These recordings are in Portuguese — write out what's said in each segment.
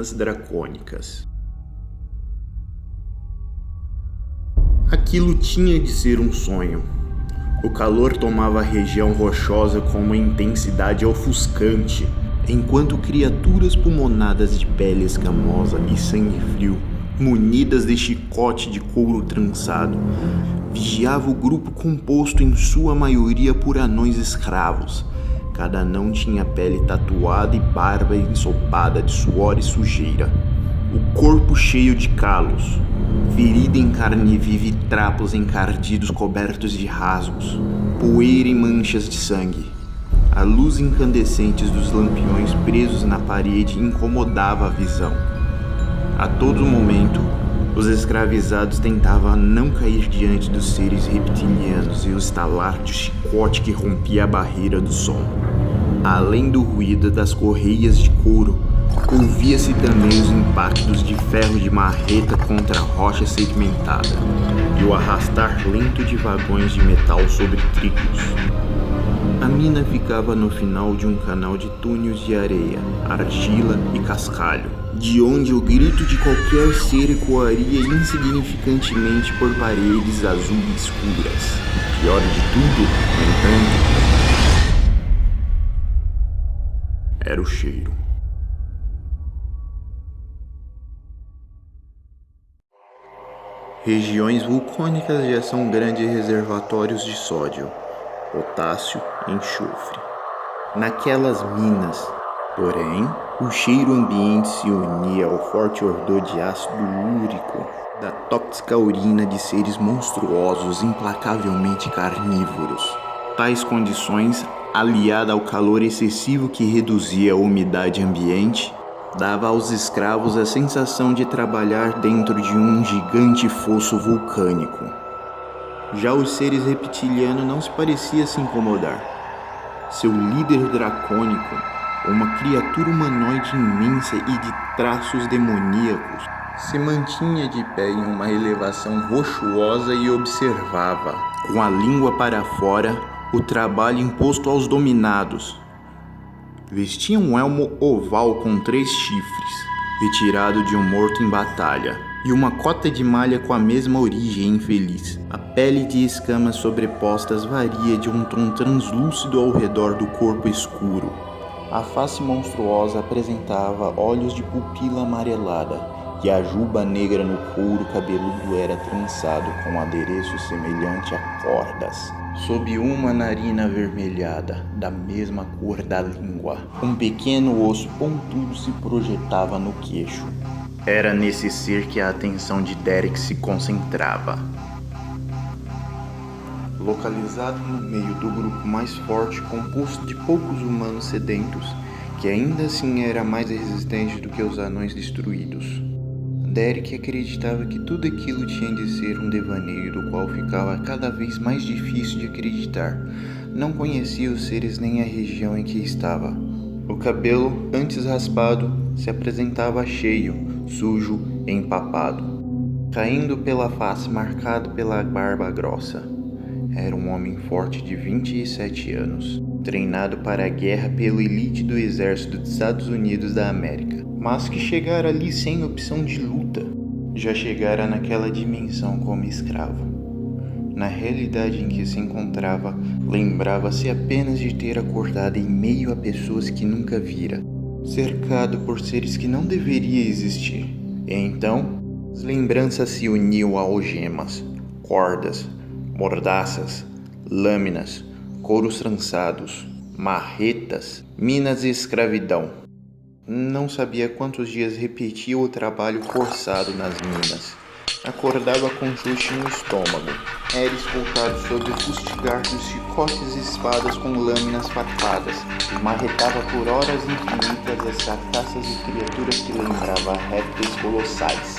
minas dracônicas. Aquilo tinha de ser um sonho. O calor tomava a região rochosa com uma intensidade ofuscante, enquanto criaturas pulmonadas de pele escamosa e sangue frio, munidas de chicote de couro trançado, vigiava o grupo composto em sua maioria por anões escravos. Cada anão tinha pele tatuada e barba ensopada de suor e sujeira, o corpo cheio de calos, ferida em carne viva e trapos encardidos cobertos de rasgos, poeira e manchas de sangue. A luz incandescente dos lampiões presos na parede incomodava a visão. A todo momento, os escravizados tentavam não cair diante dos seres reptilianos e o estalar de chicote que rompia a barreira do som. Além do ruído das correias de couro, ouvia-se também os impactos de ferro de marreta contra a rocha sedimentada e o arrastar lento de vagões de metal sobre trilhos. A mina ficava no final de um canal de túneis de areia, argila e cascalho, de onde o grito de qualquer ser ecoaria insignificantemente por paredes azul escuras. Pior de tudo, no entanto, era o cheiro. Regiões vulcânicas já são grandes reservatórios de sódio, potássio e enxofre. Naquelas minas, porém, o cheiro ambiente se unia ao forte odor de ácido úrico, da tóxica urina de seres monstruosos implacavelmente carnívoros. Tais condições, aliada ao calor excessivo que reduzia a umidade ambiente, dava aos escravos a sensação de trabalhar dentro de um gigante fosso vulcânico. Já os seres reptilianos não se pareciam se incomodar. Seu líder dracônico, uma criatura humanoide imensa e de traços demoníacos, se mantinha de pé em uma elevação rochosa e observava, com a língua para fora, o trabalho imposto aos dominados. Vestia um elmo oval com 3 chifres, retirado de um morto em batalha, e uma cota de malha com a mesma origem infeliz. A pele de escamas sobrepostas varia de um tom translúcido ao redor do corpo escuro. A face monstruosa apresentava olhos de pupila amarelada, e a juba negra no couro cabeludo era trançado com adereço semelhante a cordas. Sob uma narina avermelhada, da mesma cor da língua, um pequeno osso pontudo se projetava no queixo. Era nesse ser que a atenção de Derek se concentrava. Localizado no meio do grupo mais forte, composto de poucos humanos sedentos, que ainda assim era mais resistente do que os anões destruídos, Derek acreditava que tudo aquilo tinha de ser um devaneio do qual ficava cada vez mais difícil de acreditar. Não conhecia os seres nem a região em que estava. O cabelo, antes raspado, se apresentava cheio, sujo e empapado, caindo pela face marcado pela barba grossa. Era um homem forte de 27 anos, treinado para a guerra pela elite do exército dos Estados Unidos da América, mas que chegara ali sem opção de luta. Já chegara naquela dimensão como escravo. Na realidade em que se encontrava, lembrava-se apenas de ter acordado em meio a pessoas que nunca vira, cercado por seres que não deveria existir. E então, as lembranças se uniam a algemas, cordas, mordaças, lâminas, couros trançados, marretas, minas e escravidão. Não sabia quantos dias repetia o trabalho forçado nas minas. Acordava com chute no estômago. Era escoltado sob o fustigar dos chicotes e espadas com lâminas farpadas, e marretava por horas infinitas as carcaças de criaturas que lembravam répteis colossais,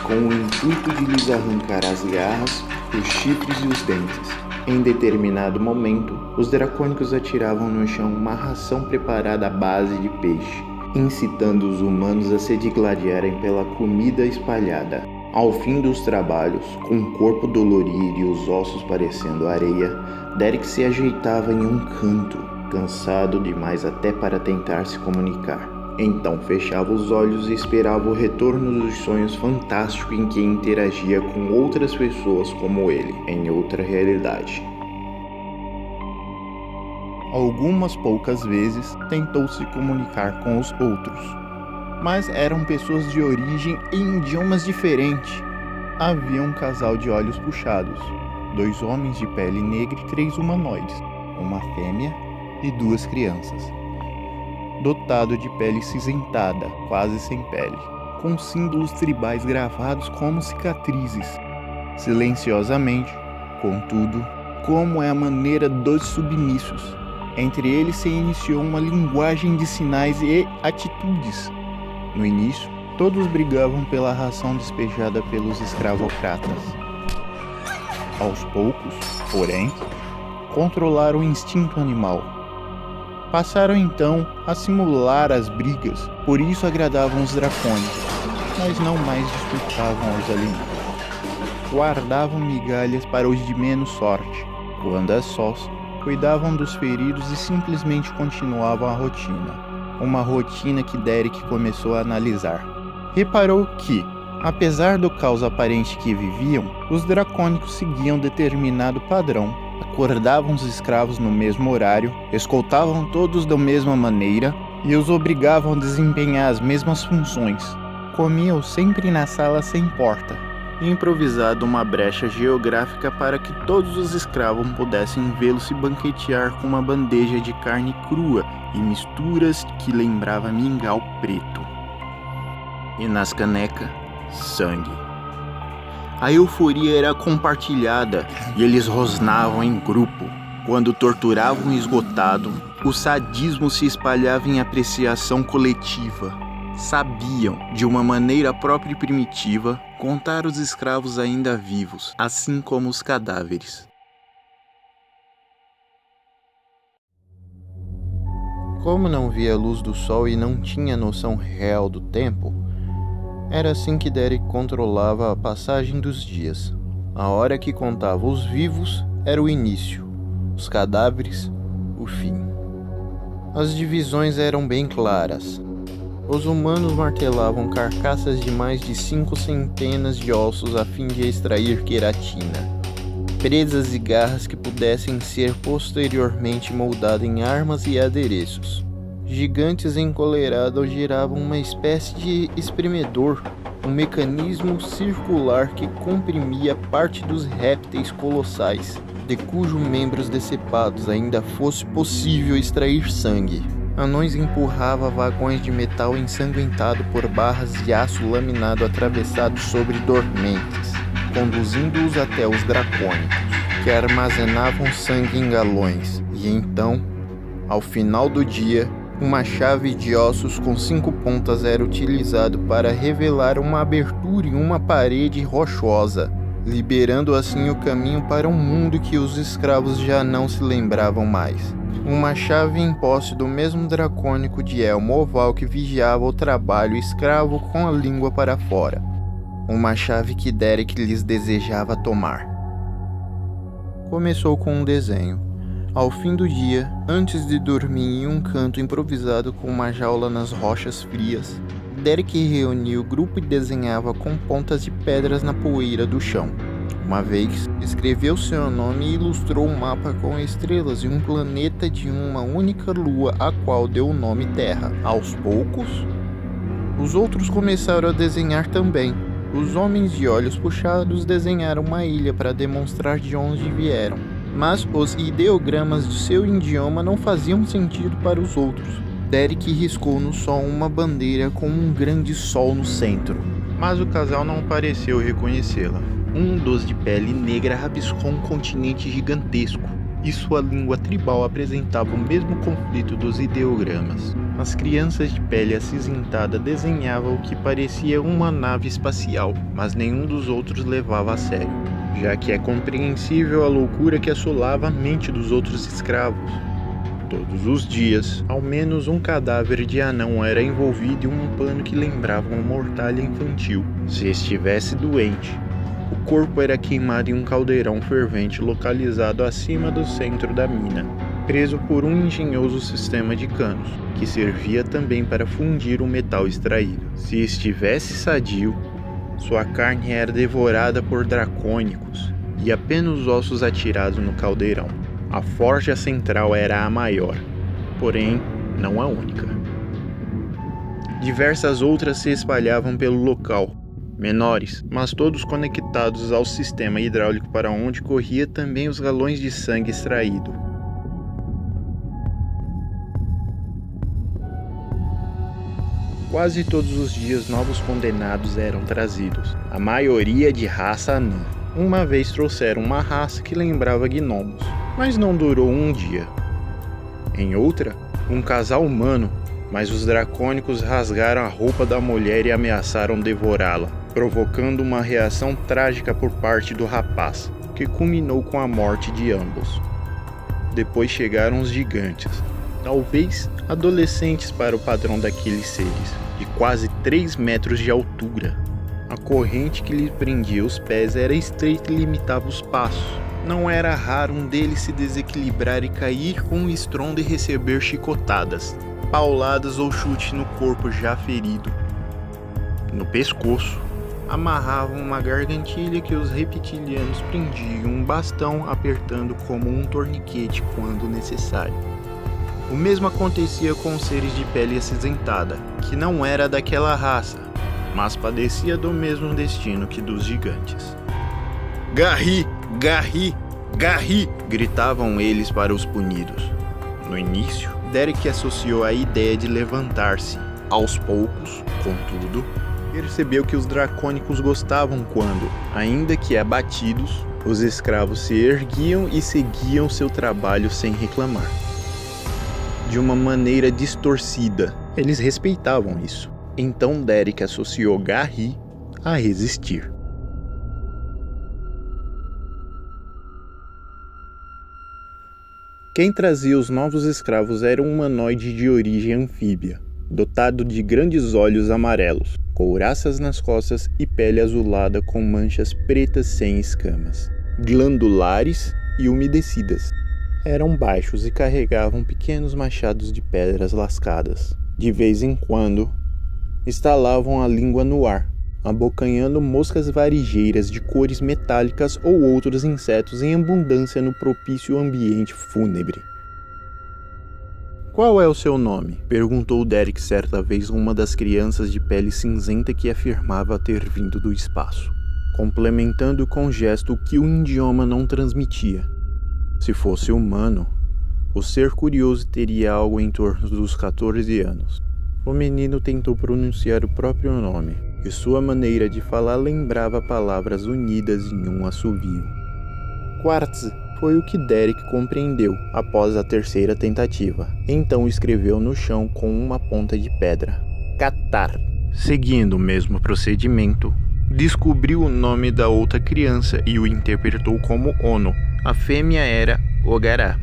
com o intuito de lhes arrancar as garras, os chifres e os dentes. Em determinado momento, os dracônicos atiravam no chão uma ração preparada à base de peixe, incitando os humanos a se digladiarem pela comida espalhada. Ao fim dos trabalhos, com o corpo dolorido e os ossos parecendo areia, Derek se ajeitava em um canto, cansado demais até para tentar se comunicar. Então fechava os olhos e esperava o retorno dos sonhos fantásticos em que interagia com outras pessoas como ele, em outra realidade. Algumas poucas vezes tentou se comunicar com os outros, mas eram pessoas de origem em idiomas diferentes. Havia um casal de olhos puxados, 2 homens de pele negra e 3 humanoides, uma fêmea e 2 crianças. Dotado de pele cinzentada, quase sem pele, com símbolos tribais gravados como cicatrizes. Silenciosamente, contudo, como é a maneira dos submissos, entre eles se iniciou uma linguagem de sinais e atitudes. No início, todos brigavam pela ração despejada pelos escravocratas. Aos poucos, porém, controlaram o instinto animal. Passaram então a simular as brigas, por isso agradavam os dracônicos, mas não mais disputavam os alimentos. Guardavam migalhas para os de menos sorte. Quando a sós, cuidavam dos feridos e simplesmente continuavam a rotina. Uma rotina que Derek começou a analisar. Reparou que, apesar do caos aparente que viviam, os dracônicos seguiam determinado padrão. Acordavam os escravos no mesmo horário, escoltavam todos da mesma maneira e os obrigavam a desempenhar as mesmas funções. Comiam sempre na sala sem porta, improvisado uma brecha geográfica para que todos os escravos pudessem vê-lo se banquetear com uma bandeja de carne crua e misturas que lembrava mingau preto. E nas canecas, sangue. A euforia era compartilhada e eles rosnavam em grupo. Quando torturavam o esgotado, o sadismo se espalhava em apreciação coletiva. Sabiam, de uma maneira própria e primitiva, contar os escravos ainda vivos, assim como os cadáveres. Como não via a luz do sol e não tinha noção real do tempo, era assim que Derek controlava a passagem dos dias. A hora que contava os vivos era o início, os cadáveres, o fim. As divisões eram bem claras. Os humanos martelavam carcaças de mais de 5 centenas de ossos a fim de extrair queratina, presas e garras que pudessem ser posteriormente moldadas em armas e adereços. Gigantes encolerados giravam uma espécie de espremedor, um mecanismo circular que comprimia parte dos répteis colossais, de cujos membros decepados ainda fosse possível extrair sangue. Anões empurravam vagões de metal ensanguentado por barras de aço laminado atravessados sobre dormentes, conduzindo-os até os dracônicos, que armazenavam sangue em galões, e então, ao final do dia, uma chave de ossos com 5 pontas era utilizado para revelar uma abertura em uma parede rochosa, liberando assim o caminho para um mundo que os escravos já não se lembravam mais. Uma chave em posse do mesmo dracônico de elmo oval que vigiava o trabalho escravo com a língua para fora. Uma chave que Derek lhes desejava tomar. Começou com um desenho. Ao fim do dia, antes de dormir em um canto improvisado com uma jaula nas rochas frias, Derek reuniu o grupo e desenhava com pontas de pedras na poeira do chão. Uma vez, escreveu seu nome e ilustrou um mapa com estrelas e um planeta de uma única lua, a qual deu o nome Terra. Aos poucos, os outros começaram a desenhar também. Os homens de olhos puxados desenharam uma ilha para demonstrar de onde vieram. Mas os ideogramas de seu idioma não faziam sentido para os outros. Derek riscou no sol uma bandeira com um grande sol no centro, mas o casal não pareceu reconhecê-la. Um dos de pele negra rabiscou um continente gigantesco, e sua língua tribal apresentava o mesmo conflito dos ideogramas. As crianças de pele acinzentada desenhavam o que parecia uma nave espacial, mas nenhum dos outros levava a sério, já que é compreensível a loucura que assolava a mente dos outros escravos. Todos os dias, ao menos um cadáver de anão era envolvido em um pano que lembrava uma mortalha infantil. Se estivesse doente, o corpo era queimado em um caldeirão fervente localizado acima do centro da mina. preso por um engenhoso sistema de canos, que servia também para fundir o metal extraído. Se estivesse sadio, sua carne era devorada por dracônicos e apenas os ossos atirados no caldeirão. A forja central era a maior, porém não a única. Diversas outras se espalhavam pelo local, menores, mas todos conectados ao sistema hidráulico para onde corria também os galões de sangue extraído. Quase todos os dias novos condenados eram trazidos, a maioria de raça anã. Uma vez trouxeram uma raça que lembrava gnomos, mas não durou um dia. Em outra, um casal humano, mas os dracônicos rasgaram a roupa da mulher e ameaçaram devorá-la, provocando uma reação trágica por parte do rapaz, que culminou com a morte de ambos. Depois chegaram os gigantes, talvez adolescentes para o padrão daqueles seres, de quase 3 metros de altura. A corrente que lhe prendia os pés era estreita e limitava os passos. Não era raro um deles se desequilibrar e cair com um estrondo e receber chicotadas, pauladas ou chute no corpo já ferido. No pescoço, amarravam uma gargantilha que os reptilianos prendiam um bastão apertando como um torniquete quando necessário. O mesmo acontecia com os seres de pele acinzentada, que não era daquela raça, mas padecia do mesmo destino que dos gigantes. Garri! Garri! Garri! Gritavam eles para os punidos. No início, Derek associou a ideia de levantar-se. Aos poucos, contudo, percebeu que os dracônicos gostavam quando, ainda que abatidos, os escravos se erguiam e seguiam seu trabalho sem reclamar. De uma maneira distorcida, eles respeitavam isso. Então Derek associou Garri a resistir. Quem trazia os novos escravos era um humanoide de origem anfíbia, dotado de grandes olhos amarelos, couraças nas costas e pele azulada com manchas pretas sem escamas, glandulares e umedecidas. Eram baixos e carregavam pequenos machados de pedras lascadas. De vez em quando, estalavam a língua no ar, abocanhando moscas varigeiras de cores metálicas ou outros insetos em abundância no propício ambiente fúnebre. "Qual é o seu nome?" perguntou Derek certa vez a uma das crianças de pele cinzenta que afirmava ter vindo do espaço, complementando com gesto o que o idioma não transmitia. Se fosse humano, o ser curioso teria algo em torno dos 14 anos. O menino tentou pronunciar o próprio nome, e sua maneira de falar lembrava palavras unidas em um assovio. Quartz foi o que Derek compreendeu após a terceira tentativa. Então escreveu no chão com uma ponta de pedra: Catar. Seguindo o mesmo procedimento, descobriu o nome da outra criança e o interpretou como Ono. A fêmea era Ogará.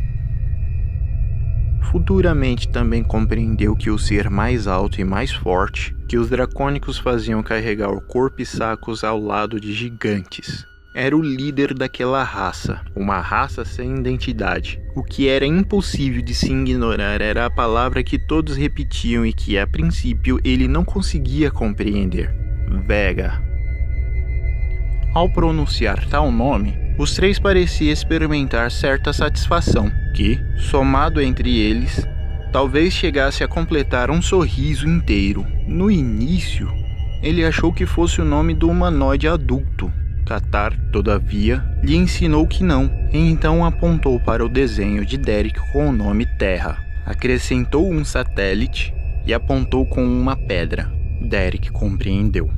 Futuramente também compreendeu que o ser mais alto e mais forte, que os dracônicos faziam carregar o corpo e sacos ao lado de gigantes, era o líder daquela raça, uma raça sem identidade. O que era impossível de se ignorar era a palavra que todos repetiam e que, a princípio, ele não conseguia compreender: Vega. Ao pronunciar tal nome, os três pareciam experimentar certa satisfação, que, somado entre eles, talvez chegasse a completar um sorriso inteiro. No início, ele achou que fosse o nome do humanoide adulto. Catar, todavia, lhe ensinou que não, e então apontou para o desenho de Derek com o nome Terra. Acrescentou um satélite e apontou com uma pedra. Derek compreendeu.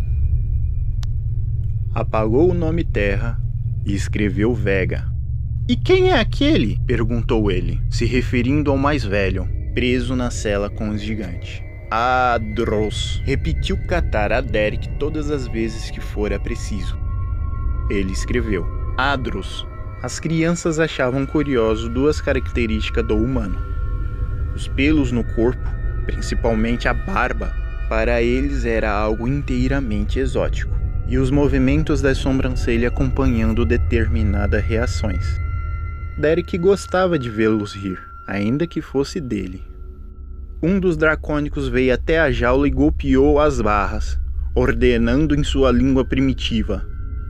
Apagou o nome Terra e escreveu Vega. "E quem é aquele?" perguntou ele, se referindo ao mais velho, preso na cela com os gigantes. "Adros", repetiu Catar a Derek todas as vezes que fora preciso. Ele escreveu Adros. As crianças achavam curioso duas características do humano: os pelos no corpo, principalmente a barba. Para eles era algo inteiramente exótico, e os movimentos da sobrancelha acompanhando determinadas reações. Derek gostava de vê-los rir, ainda que fosse dele. Um dos dracônicos veio até a jaula e golpeou as barras, ordenando em sua língua primitiva: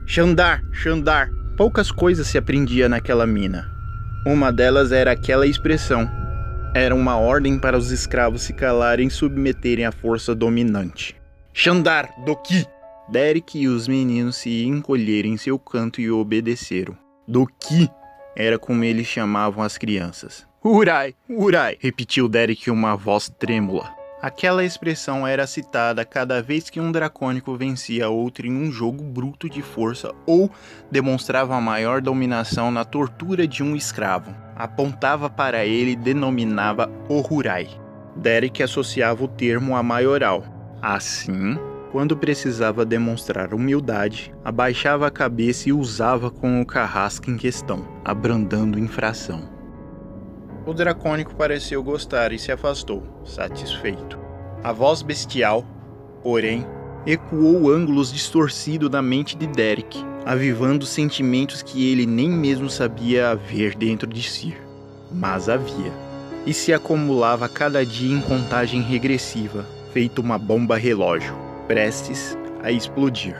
Xandar, Xandar. Poucas coisas se aprendia naquela mina. Uma delas era aquela expressão. Era uma ordem para os escravos se calarem e submeterem à força dominante. Xandar, Doki! Derek e os meninos se encolheram em seu canto e obedeceram. Doki era como eles chamavam as crianças. Urai, Urai! Repetiu Derek uma voz trêmula. Aquela expressão era citada cada vez que um dracônico vencia outro em um jogo bruto de força ou demonstrava maior dominação na tortura de um escravo. Apontava para ele e denominava Ohurai. Derek associava o termo a maioral. Assim, quando precisava demonstrar humildade, abaixava a cabeça e usava com o carrasco em questão, abrandando infração. O dracônico pareceu gostar e se afastou, satisfeito. A voz bestial, porém, ecoou ângulos distorcidos da mente de Derek, avivando sentimentos que ele nem mesmo sabia haver dentro de si. Mas havia. E se acumulava cada dia em contagem regressiva, feito uma bomba relógio, prestes a explodir.